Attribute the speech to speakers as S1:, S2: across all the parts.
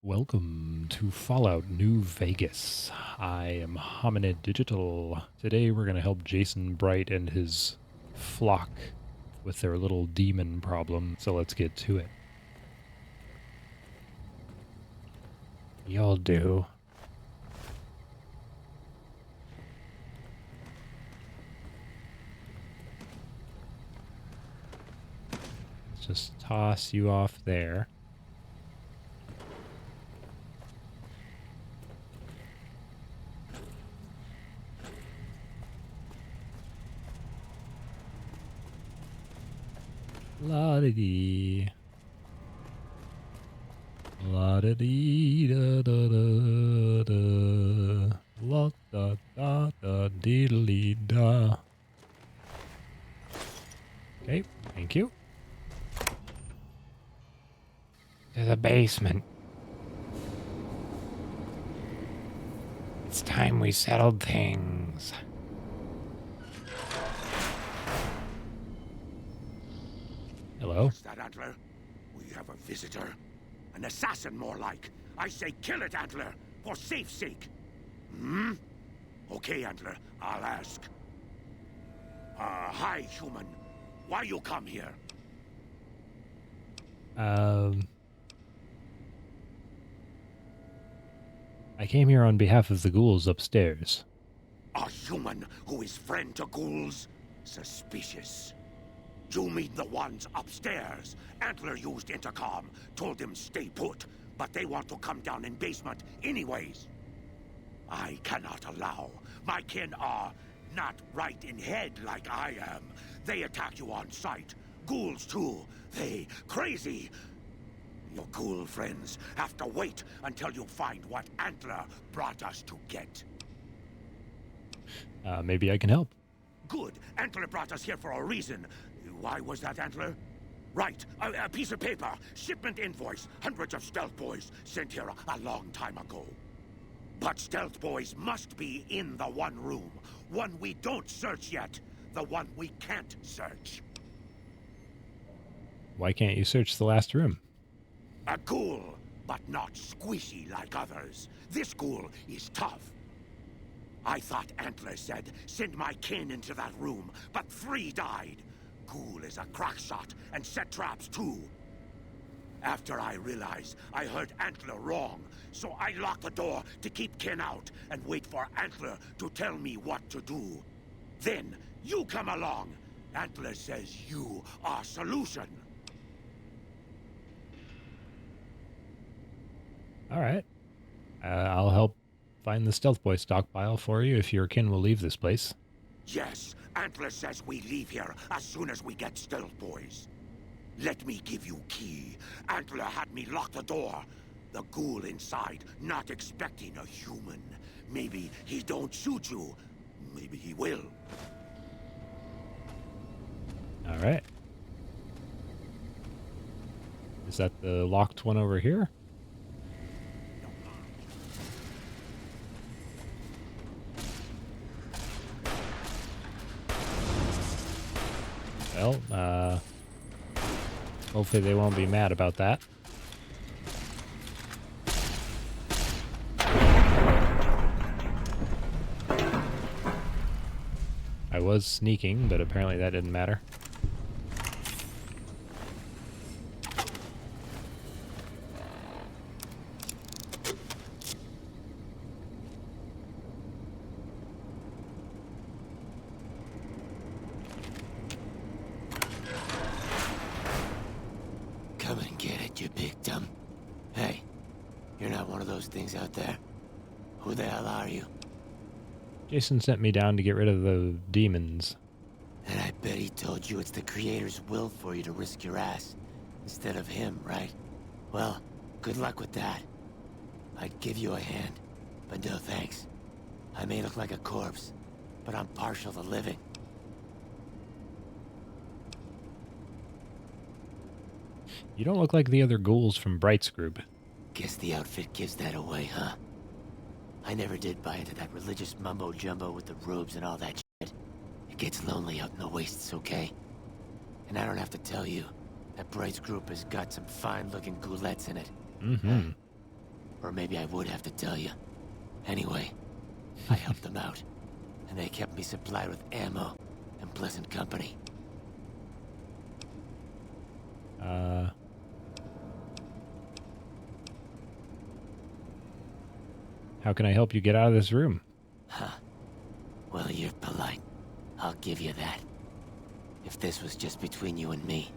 S1: Welcome to Fallout New Vegas. I am Hominid Digital. Today we're going to help Jason Bright and his flock with their little demon problem, so let's get to it. You'll do. Let's just toss you off there. La-da-dee. La-da-dee-da-da-da-da. La-da-da-da-dee-da-dee-da. Okay, thank you. To the basement. It's time we settled things. Hello?
S2: What's that, Antler? We have a visitor. An assassin, more like. I say kill it, Antler, for safe's sake. Hmm? Okay, Antler, I'll ask. Hi, human. Why you come here?
S1: I came here on behalf of the ghouls upstairs.
S2: A human who is friend to ghouls? Suspicious. You mean the ones upstairs? Antler used intercom, told them stay put, but they want to come down in basement anyways. I cannot allow. My kin are not right in head like I am. They attack you on sight. Ghouls too. They crazy. Your ghoul friends have to wait until you find what Antler brought us to get.
S1: Maybe I can help.
S2: Good. Antler brought us here for a reason. Why was that, Antler? Right. A piece of paper. Shipment invoice. Hundreds of stealth boys sent here a long time ago. But stealth boys must be in the one room. One we don't search yet. The one we can't search.
S1: Why can't you search the last room?
S2: A ghoul, but not squishy like others. This ghoul is tough. I thought Antler said, send my kin into that room, but 3 died. Ghoul is a crack shot and set traps too. After I realized I heard Antler wrong, so I locked the door to keep kin out and wait for Antler to tell me what to do. Then you come along. Antler says you are solution.
S1: All right. I'll help find the stealth boy stockpile for you if your kin will leave this place.
S2: Yes, Antler says we leave here as soon as we get stealth boys. Let me give you key. Antler had me lock the door. The ghoul inside not expecting a human. Maybe he don't shoot you. Maybe he will.
S1: All right. Is that the locked one over here? Well, hopefully they won't be mad about that. I was sneaking, but apparently that didn't matter.
S3: Come and get it, you big dumb. Hey, you're not one of those things out there. Who the hell are you?
S1: Jason sent me down to get rid of the demons.
S3: And I bet he told you it's the Creator's will for you to risk your ass, instead of him, right? Well, good luck with that. I'd give you a hand, but no thanks. I may look like a corpse, but I'm partial to living.
S1: You don't look like the other ghouls from Bright's group.
S3: Guess the outfit gives that away, huh? I never did buy into that religious mumbo-jumbo with the robes and all that shit. It gets lonely out in the wastes, okay? And I don't have to tell you, that Bright's group has got some fine-looking ghoulettes in it.
S1: Mm-hmm.
S3: Or maybe I would have to tell you. Anyway, I helped them out. And they kept me supplied with ammo and pleasant company.
S1: How can I help you get out of this room?
S3: Huh. Well, you're polite. I'll give you that. If this was just between you and me,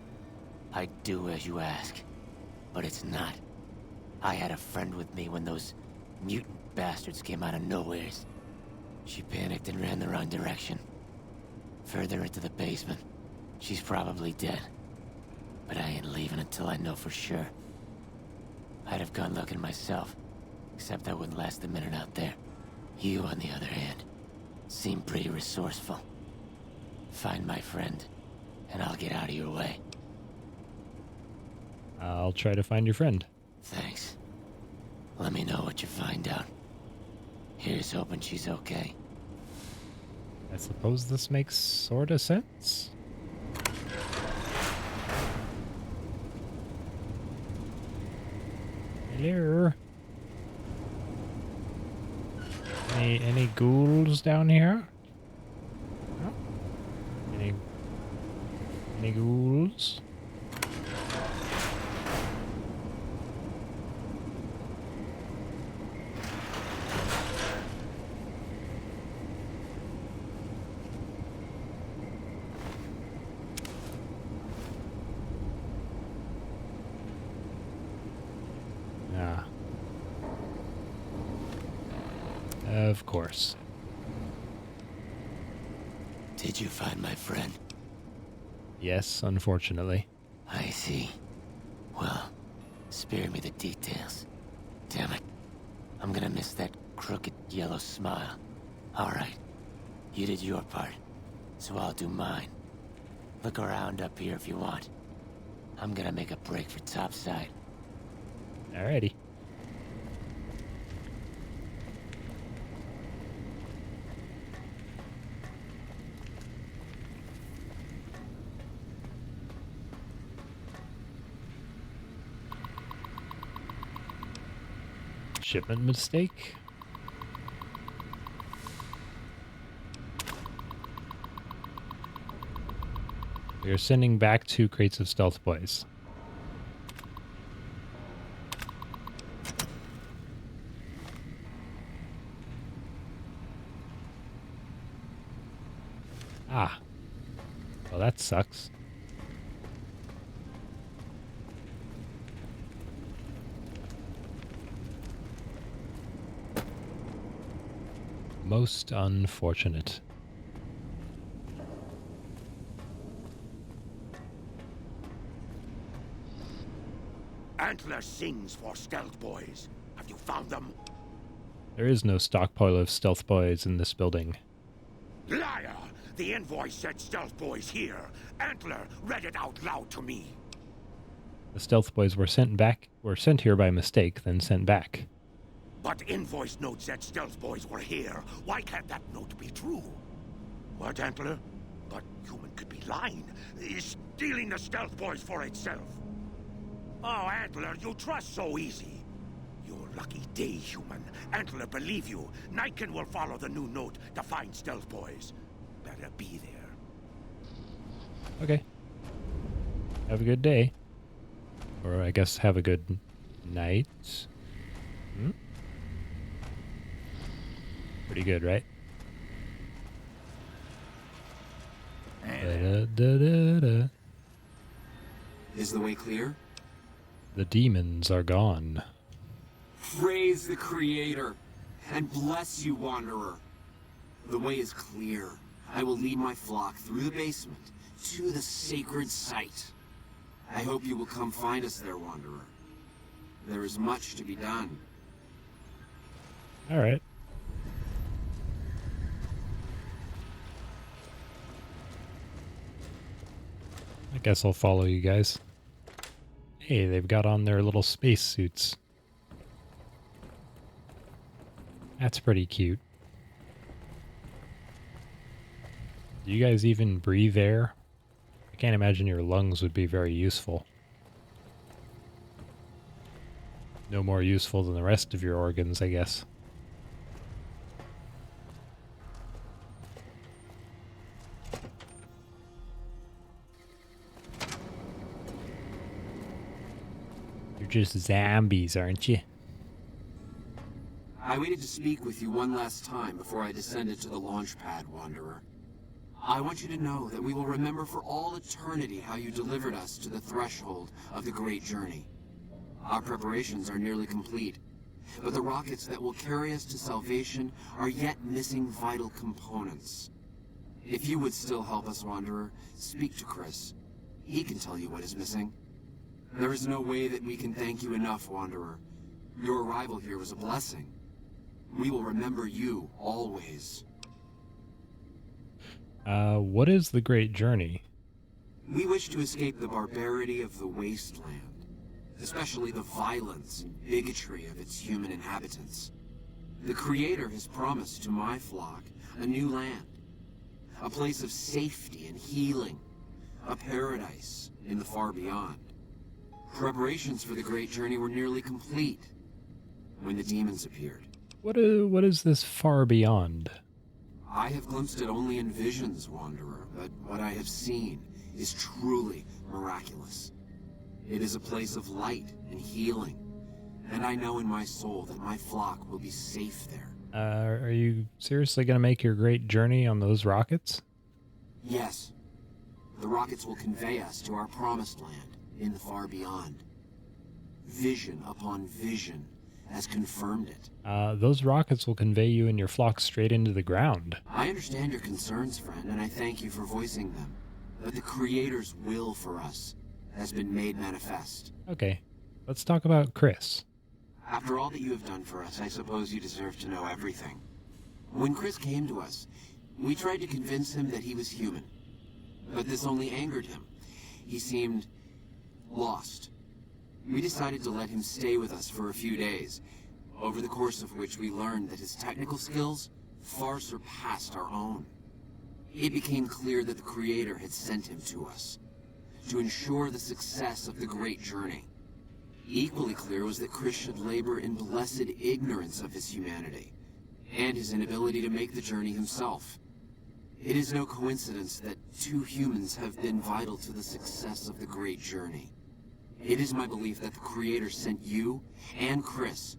S3: I'd do as you ask. But it's not. I had a friend with me when those mutant bastards came out of nowheres. She panicked and ran the wrong direction. Further into the basement. She's probably dead. But I ain't leaving until I know for sure. I'd have gone looking myself, except I wouldn't last a minute out there. You, on the other hand, seem pretty resourceful. Find my friend, and I'll get out of your way.
S1: I'll try to find your friend.
S3: Thanks. Let me know what you find out. Here's hoping she's okay.
S1: I suppose this makes sort of sense. Hello. Any ghouls down here? No? Any ghouls? Of course.
S3: Did you find my friend?
S1: Yes, unfortunately.
S3: I see. Well, spare me the details. Damn it. I'm gonna miss that crooked yellow smile. Alright. You did your part, so I'll do mine. Look around up here if you want. I'm gonna make a break for topside.
S1: Alrighty. Shipment mistake? We are sending back 2 crates of stealthboys. Ah. Well, that sucks. Most unfortunate.
S2: Antler sings for stealth boys. Have you found them?
S1: There is no stockpile of stealthboys in this building.
S2: Liar! The invoice said stealth boys here. Antler read it out loud to me.
S1: The stealthboys were sent here by mistake, then sent back.
S2: But invoice note said stealth boys were here. Why can't that note be true? What, Antler? But human could be lying. Is stealing the stealth boys for itself. Oh, Antler, you trust so easy. Your lucky day, human. Antler, believe you. Nightkin will follow the new note to find stealth boys. Better be there.
S1: Okay. Have a good day. Or I guess have a good night. Hmm? Pretty good, right? Da-da-da-da-da.
S4: Is the way clear?
S1: The demons are gone.
S4: Praise the Creator, and bless you, Wanderer. The way is clear. I will lead my flock through the basement to the sacred site. I hope you will come find us there, Wanderer. There is much to be done.
S1: All right. I guess I'll follow you guys. Hey, they've got on their little space suits. That's pretty cute. Do you guys even breathe air? I can't imagine your lungs would be very useful. no more useful than the rest of your organs, I guess. You're just zombies, aren't you?
S4: I waited to speak with you one last time before I descended to the launch pad, Wanderer. I want you to know that we will remember for all eternity how you delivered us to the threshold of the great journey. Our preparations are nearly complete, but the rockets that will carry us to salvation are yet missing vital components. If you would still help us, Wanderer, speak to Chris. He can tell you what is missing. There is no way that we can thank you enough, Wanderer. Your arrival here was a blessing. We will remember you always.
S1: What is the Great Journey?
S4: We wish to escape the barbarity of the Wasteland, especially the violence and bigotry of its human inhabitants. The Creator has promised to my flock a new land, a place of safety and healing, a paradise in the far beyond. Preparations for the Great Journey were nearly complete when the demons appeared.
S1: What is this far beyond?
S4: I have glimpsed it only in visions, Wanderer, but what I have seen is truly miraculous. It is a place of light and healing, and I know in my soul that my flock will be safe there.
S1: Are you seriously going to make your great journey on those rockets?
S4: Yes. The rockets will convey us to our promised land in the far beyond. Vision upon vision has confirmed it.
S1: Those rockets will convey you and your flock straight into the ground.
S4: I understand your concerns, friend, and I thank you for voicing them. But the Creator's will for us has been made manifest.
S1: Okay, let's talk about Chris.
S4: After all that you have done for us, I suppose you deserve to know everything. When Chris came to us, we tried to convince him that he was human. But this only angered him. He seemed lost. We decided to let him stay with us for a few days, over the course of which we learned that his technical skills far surpassed our own. It became clear that the Creator had sent him to us, to ensure the success of the great journey. Equally clear was that Chris should labor in blessed ignorance of his humanity, and his inability to make the journey himself. It is no coincidence that two humans have been vital to the success of the great journey. It is my belief that the Creator sent you and Chris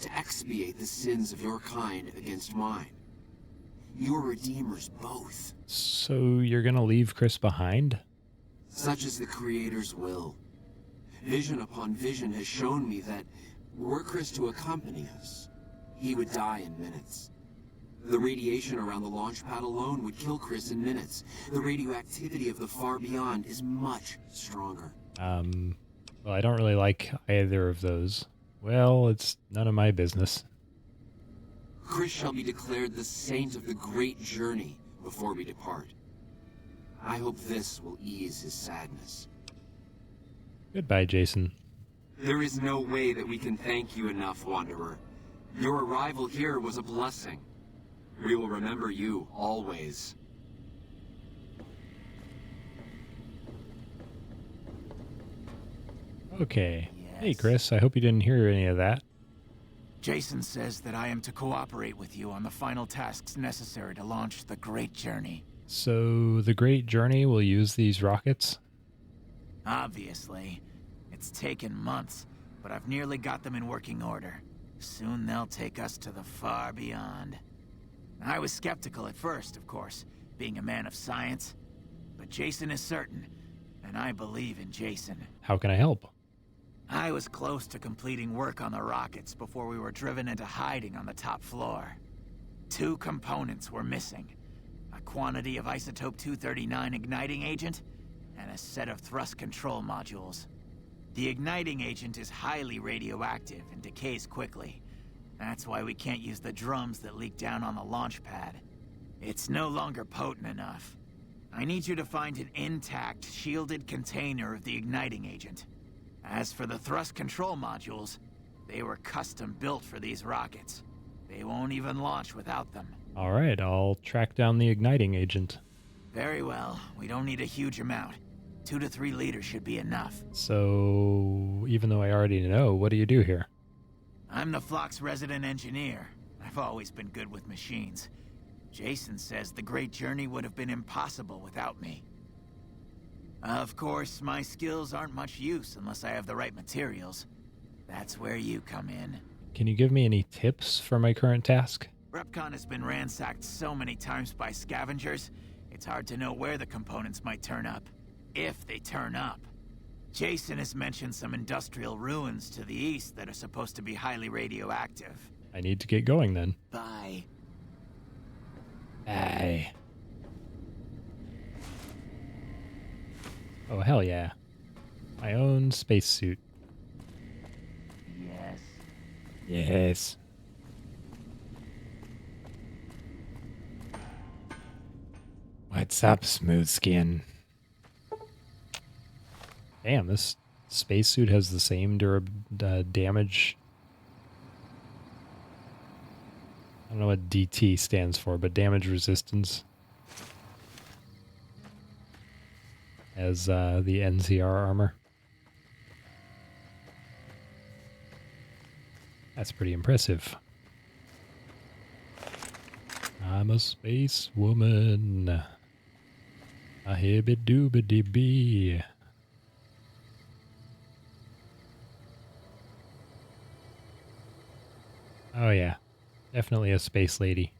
S4: to expiate the sins of your kind against mine. You are redeemers both.
S1: So you're going to leave Chris behind?
S4: Such is the Creator's will. Vision upon vision has shown me that were Chris to accompany us, he would die in minutes. The radiation around the launch pad alone would kill Chris in minutes. The radioactivity of the far beyond is much stronger.
S1: Well, I don't really like either of those. Well, it's none of my business.
S4: Chris shall be declared the saint of the great journey before we depart. I hope this will ease his sadness.
S1: Goodbye, Jason.
S4: There is no way that we can thank you enough, Wanderer. Your arrival here was a blessing. We will remember you always.
S1: Okay. Hey,
S5: Yes.
S1: Chris, I hope you didn't hear any of that.
S5: Jason says that I am to cooperate with you on the final tasks necessary to launch the Great Journey.
S1: So, the Great Journey will use these rockets?
S5: Obviously. It's taken months, but I've nearly got them in working order. Soon they'll take us to the far beyond. I was skeptical at first, of course, being a man of science. But Jason is certain, and I believe in Jason.
S1: How can I help?
S5: I was close to completing work on the rockets before we were driven into hiding on the top floor. 2 components were missing. A quantity of Isotope 239 igniting agent, and a set of thrust control modules. The igniting agent is highly radioactive and decays quickly. That's why we can't use the drums that leak down on the launch pad. It's no longer potent enough. I need you to find an intact, shielded container of the igniting agent. As for the thrust control modules, they were custom built for these rockets. They won't even launch without them.
S1: All right, I'll track down the igniting agent.
S5: Very well. We don't need a huge amount. 2 to 3 liters should be enough.
S1: So, even though I already know, what do you do here?
S5: I'm the flock's resident engineer. I've always been good with machines. Jason says the Great Journey would have been impossible without me. Of course, my skills aren't much use unless I have the right materials. That's where you come in.
S1: Can you give me any tips for my current task?
S5: Repconn has been ransacked so many times by scavengers, it's hard to know where the components might turn up. If they turn up. Jason has mentioned some industrial ruins to the east that are supposed to be highly radioactive.
S1: I need to get going then.
S5: Bye.
S1: Bye. Oh, hell yeah. My own spacesuit.
S5: Yes.
S1: Yes. What's up, smooth skin? Damn, this spacesuit has the same damage. I don't know what DT stands for, but damage resistance. As the NCR armor. That's pretty impressive. I'm a space woman. A hibbit doobity bee. Oh yeah, definitely a space lady.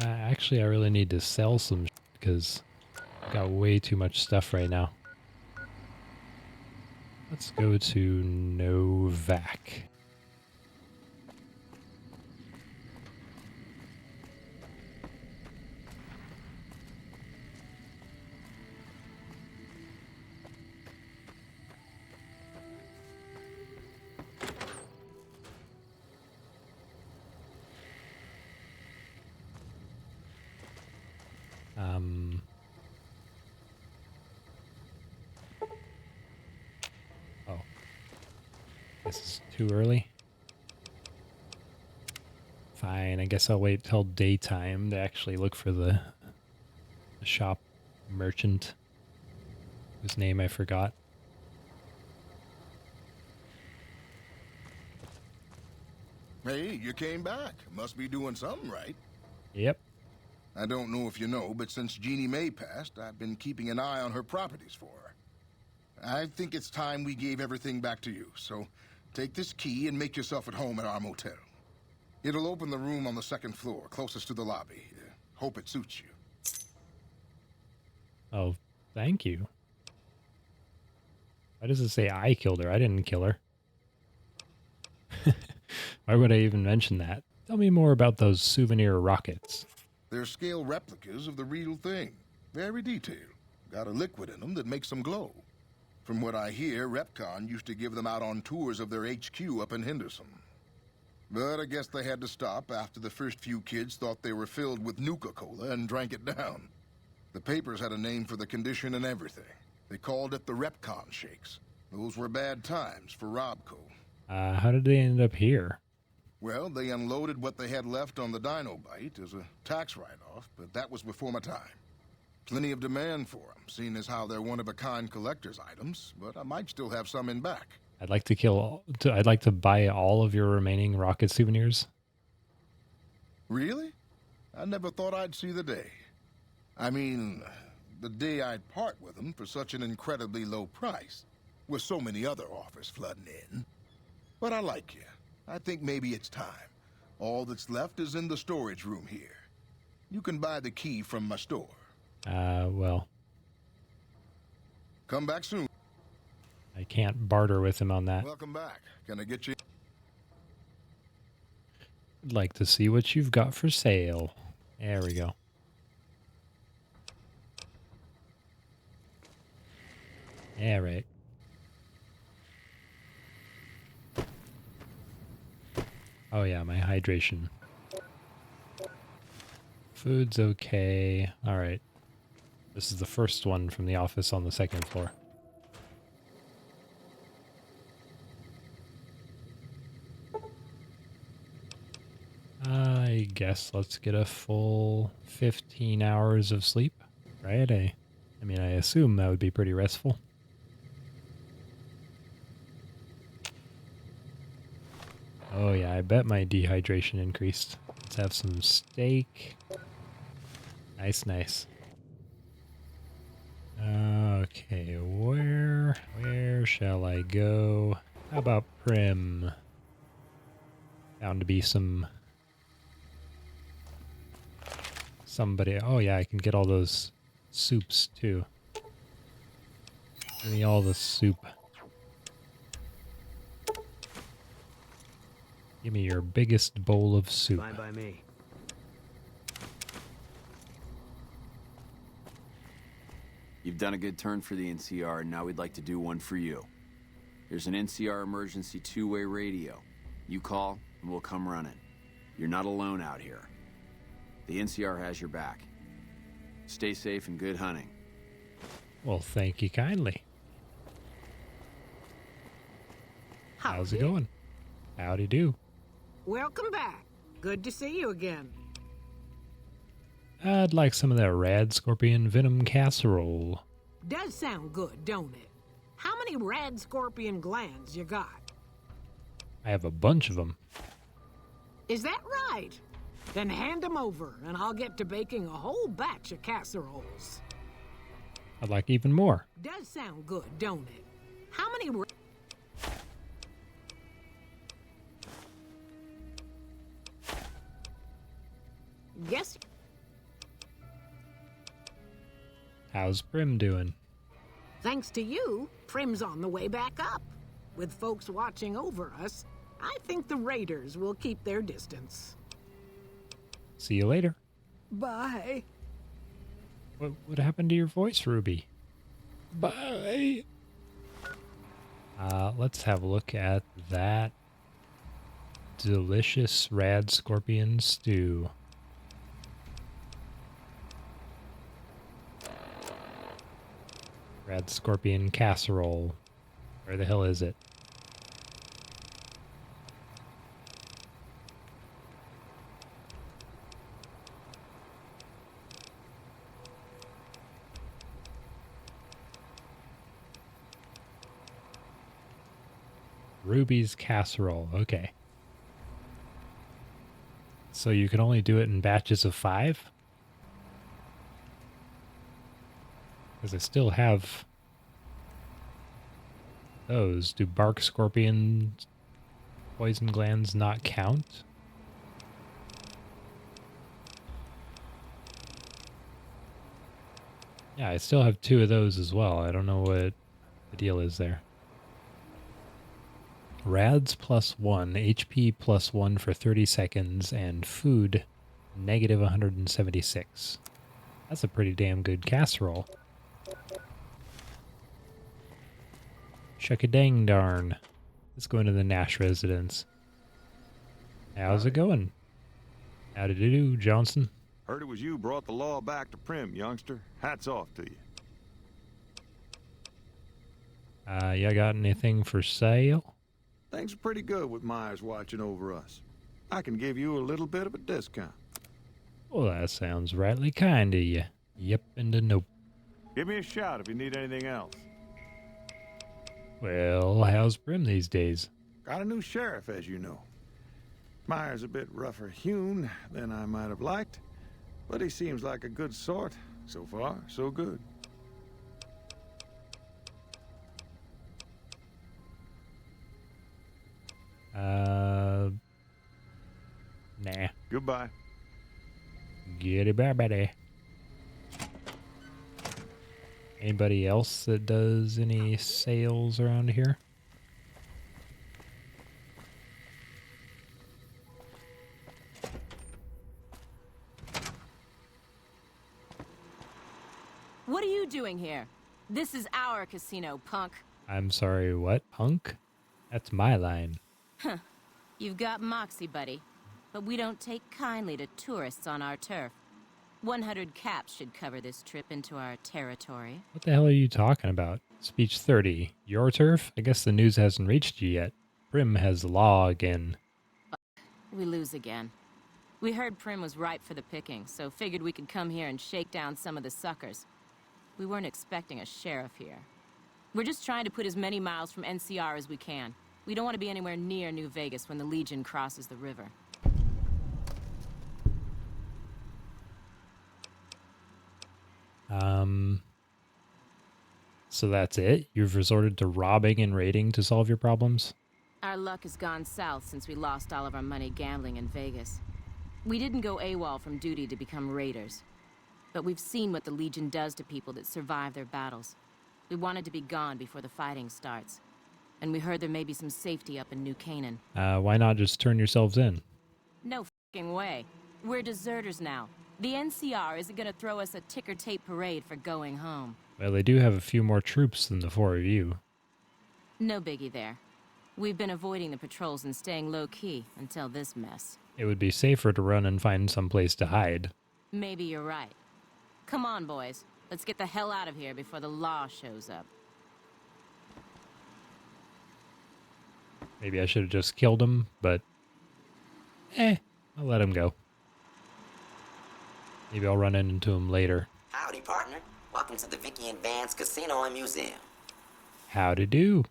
S1: Actually, I really need to sell some because I've got way too much stuff right now. Let's go to Novac. Oh. This is too early. Fine, I guess I'll wait till daytime to actually look for the shop merchant whose name I forgot.
S6: Hey, you came back. Must be doing something right.
S1: Yep.
S6: I don't know if you know, but since Jeannie Mae passed, I've been keeping an eye on her properties for her. I think it's time we gave everything back to you, so take this key and make yourself at home at our motel. It'll open the room on the second floor, closest to the lobby. Hope it suits you.
S1: Oh, thank you. Why does it say I killed her? I didn't kill her. Why would I even mention that? Tell me more about those souvenir rockets.
S6: They're scale replicas of the real thing. Very detailed. Got a liquid in them that makes them glow. From what I hear, Repconn used to give them out on tours of their HQ up in Henderson. But I guess they had to stop after the first few kids thought they were filled with Nuka-Cola and drank it down. The papers had a name for the condition and everything. They called it the Repconn shakes. Those were bad times for Robco.
S1: How did they end up here?
S6: Well, they unloaded what they had left on the Dinobite as a tax write-off, but that was before my time. Plenty of demand for them, seeing as how they're one-of-a-kind collector's items, but I might still have some in back.
S1: I'd like to buy all of your remaining rocket souvenirs.
S6: Really? I never thought I'd see the day. I mean, the day I'd part with them for such an incredibly low price, with so many other offers flooding in. But I like you. I think maybe it's time. All that's left is in the storage room here. You can buy the key from my store.
S1: Well.
S6: Come back soon.
S1: I can't barter with him on that.
S6: Welcome back. Can I get you?
S1: I'd like to see what you've got for sale. There we go. Yeah, right. Oh yeah, my hydration. Food's okay. Alright. This is the first one from the office on the second floor. guess let's get a full 15 hours of sleep, right? I mean, I assume that would be pretty restful. Oh yeah, I bet my dehydration increased. Let's have some steak. Nice, nice. Okay, where shall I go? How about Primm? Bound to be somebody. Oh yeah, I can get all those soups too. Give me all the soup. Give me your biggest bowl of soup.
S7: Fine by me.
S8: You've done a good turn for the NCR, and now we'd like to do one for you. Here's an NCR emergency two-way radio. You call, and we'll come running. You're not alone out here. The NCR has your back. Stay safe and good hunting.
S1: Well, thank you kindly. How's it going? Howdy do.
S9: Welcome back. Good to see you again.
S1: I'd like some of that rad scorpion venom casserole.
S9: Does sound good, don't it? How many rad scorpion glands you got?
S1: I have a bunch of them.
S9: Is that right? Then hand them over, and I'll get to baking a whole batch of casseroles.
S1: I'd like even more.
S9: Does sound good, don't it? How many Guess.
S1: How's Primm doing?
S9: Thanks to you, Primm's on the way back up. With folks watching over us, I think the raiders will keep their distance.
S1: See you later.
S9: Bye.
S1: What happened to your voice, Ruby? Bye. Let's have a look at that delicious rad scorpion stew. Rad scorpion casserole. Where the hell is it? Ruby's casserole. Okay. So you can only do it in batches of 5? Because I still have those. Do bark scorpion poison glands not count? Yeah, I still have 2 of those as well. I don't know what the deal is there. Rads +1, HP +1 for 30 seconds, and food negative 176. That's a pretty damn good casserole. Shuck-a-dang darn. Let's go into the Nash residence. How's it going? Howdy do, Johnson?
S10: Heard it was you brought the law back to Primm, youngster. Hats off to you.
S1: You got anything for sale?
S10: Things are pretty good with Myers watching over us. I can give you a little bit of a discount.
S1: Well, that sounds rightly kind of you. Yep and a nope.
S10: Give me a shout if you need anything else.
S1: Well, how's Primm these days?
S10: Got a new sheriff, as you know. Myers a bit rougher hewn than I might have liked, but he seems like a good sort. So far, so good.
S1: Nah.
S10: Goodbye.
S1: Get it back, buddy. Anybody else that does any sales around here?
S11: What are you doing here? This is our casino, punk.
S1: I'm sorry, what? Punk? That's my line.
S11: Huh. You've got moxie, buddy. But we don't take kindly to tourists on our turf. 100 caps should cover this trip into our territory.
S1: What the hell are you talking about? Speech 30. Your turf? I guess the news hasn't reached you yet. Primm has law again.
S11: We lose again. We heard Primm was ripe for the picking, so figured we could come here and shake down some of the suckers. We weren't expecting a sheriff here. We're just trying to put as many miles from NCR as we can. We don't want to be anywhere near New Vegas when the Legion crosses the river.
S1: So that's it? You've resorted to robbing and raiding to solve your problems?
S11: Our luck has gone south since we lost all of our money gambling in Vegas. We didn't go AWOL from duty to become raiders. But we've seen what the Legion does to people that survive their battles. We wanted to be gone before the fighting starts. And we heard there may be some safety up in New Canaan.
S1: Why not just turn yourselves in?
S11: No f***ing way. We're deserters now. The NCR isn't gonna throw us a ticker tape parade for going home.
S1: Well, they do have a few more troops than the four of you.
S11: No biggie there. We've been avoiding the patrols and staying low-key until this mess.
S1: It would be safer to run and find some place to hide.
S11: Maybe you're right. Come on, boys. Let's get the hell out of here before the law shows up.
S1: Maybe I should have just killed him, but... I'll let him go. Maybe I'll run into him later.
S7: Howdy, partner. Welcome to the Vicky and Vance Casino and Museum.
S1: Howdy do.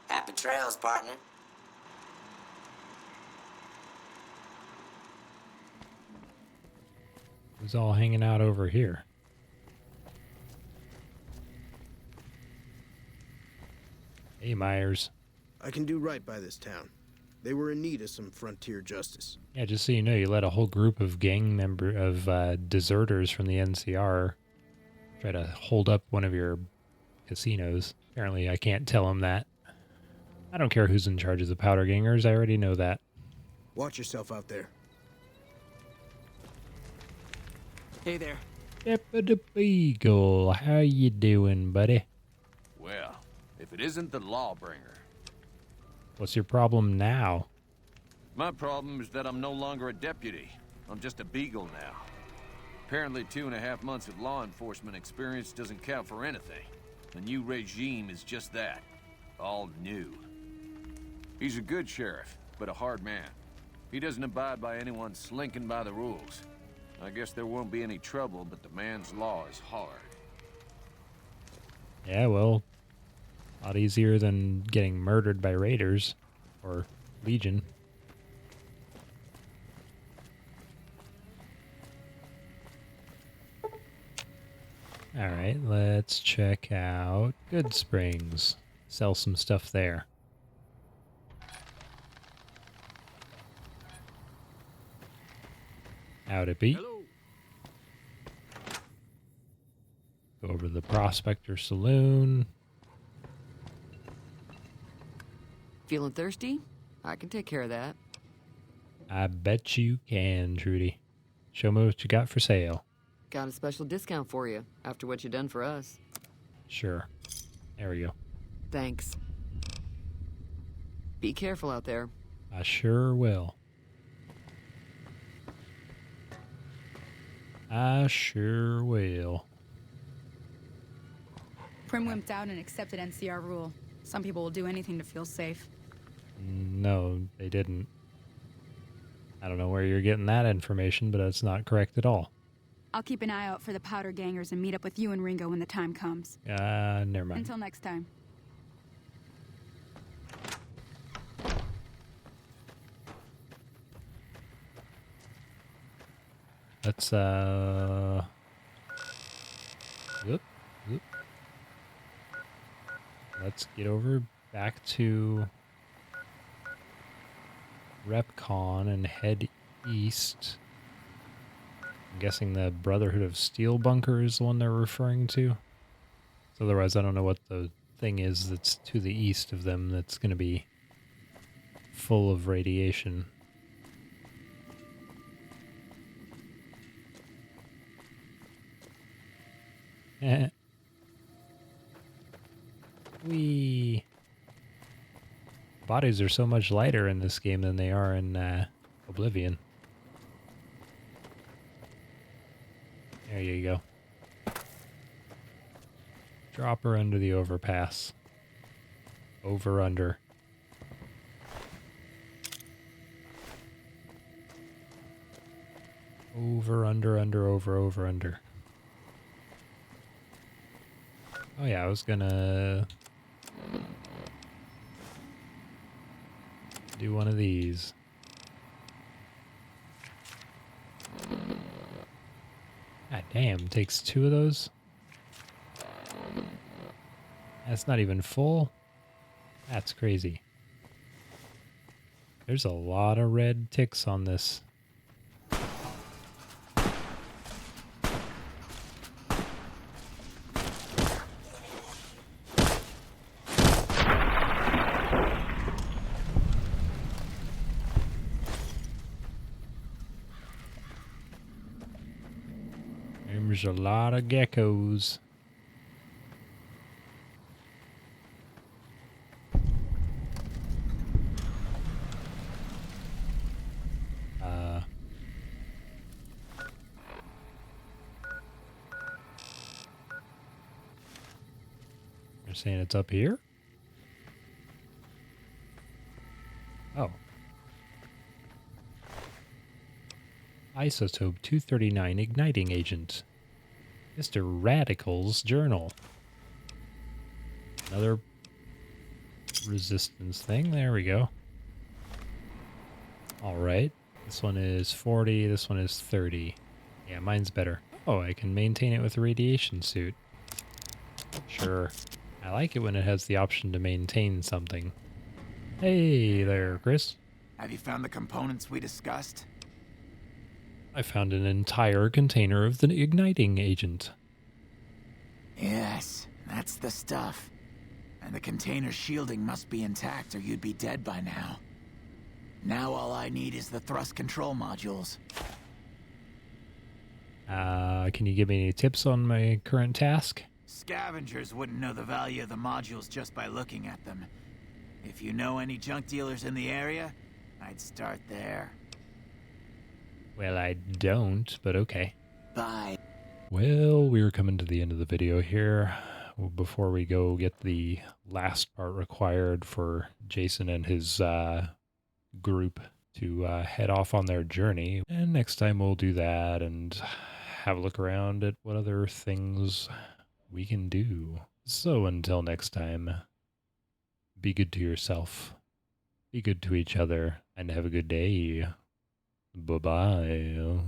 S7: Happy trails, partner.
S1: Who's all hanging out over here? Hey, Myers.
S12: I can do right by this town. They were in need of some frontier justice.
S1: Yeah, just so you know, you let a whole group of deserters from the NCR try to hold up one of your casinos. Apparently, I can't tell them that. I don't care who's in charge of the powder gangers. I already know that.
S12: Watch yourself out there.
S5: Hey there.
S1: Deputy Beagle, how you doing, buddy?
S13: Well, if it isn't the Lawbringer.
S1: What's your problem now?
S13: My problem is that I'm no longer a deputy. I'm just a beagle now. Apparently 2.5 months of law enforcement experience doesn't count for anything. The new regime is just that. All new. He's a good sheriff, but a hard man. He doesn't abide by anyone slinking by the rules. I guess there won't be any trouble, but the man's law is hard.
S1: Yeah, well, a lot easier than getting murdered by raiders or Legion. Alright, let's check out Good Springs. Sell some stuff there. Howdy, Pete.
S5: Hello.
S1: Go over to the Prospector Saloon.
S14: Feeling thirsty? I can take care of that.
S1: I bet you can, Trudy. Show me what you got for sale.
S14: Got a special discount for you after what you done for us.
S1: Sure. There we go.
S14: Thanks. Be careful out there.
S1: I sure will. I sure will.
S15: Primm wimped out and accepted NCR rule. Some people will do anything to feel safe.
S1: No, they didn't. I don't know where you're getting that information, but that's not correct at all.
S15: I'll keep an eye out for the powder gangers and meet up with you and Ringo when the time comes.
S1: Never mind.
S15: Until next time.
S1: Let's, let's get over back to Repconn and head east. I'm guessing the Brotherhood of Steel Bunker is the one they're referring to. So otherwise, I don't know what the thing is that's to the east of them that's going to be full of radiation. Wee. Bodies are so much lighter in this game than they are in Oblivion. There you go. Drop her under the overpass. Over under. Over, under, over, under. Oh yeah, I was gonna do one of these. God damn, takes 2 of those? That's not even full? That's crazy. There's a lot of red ticks on this. There's a lot of geckos. You're saying it's up here? Oh. Isotope 239 igniting agent. Mr. Radical's journal. Another resistance thing. There we go. Alright. This one is 40. This one is 30. Yeah, mine's better. Oh, I can maintain it with a radiation suit. Sure. I like it when it has the option to maintain something. Hey there, Chris.
S5: Have you found the components we discussed?
S1: I found an entire container of the igniting agent.
S5: Yes, that's the stuff. And the container's shielding must be intact or you'd be dead by now. Now all I need is the thrust control modules.
S1: Can you give me any tips on my current task?
S5: Scavengers wouldn't know the value of the modules just by looking at them. If you know any junk dealers in the area, I'd start there.
S1: Well, I don't, but okay.
S5: Bye.
S1: Well, we're coming to the end of the video here. Before we go get the last part required for Jason and his group to head off on their journey. And next time we'll do that and have a look around at what other things we can do. So until next time, be good to yourself, be good to each other, and have a good day. Bye-bye.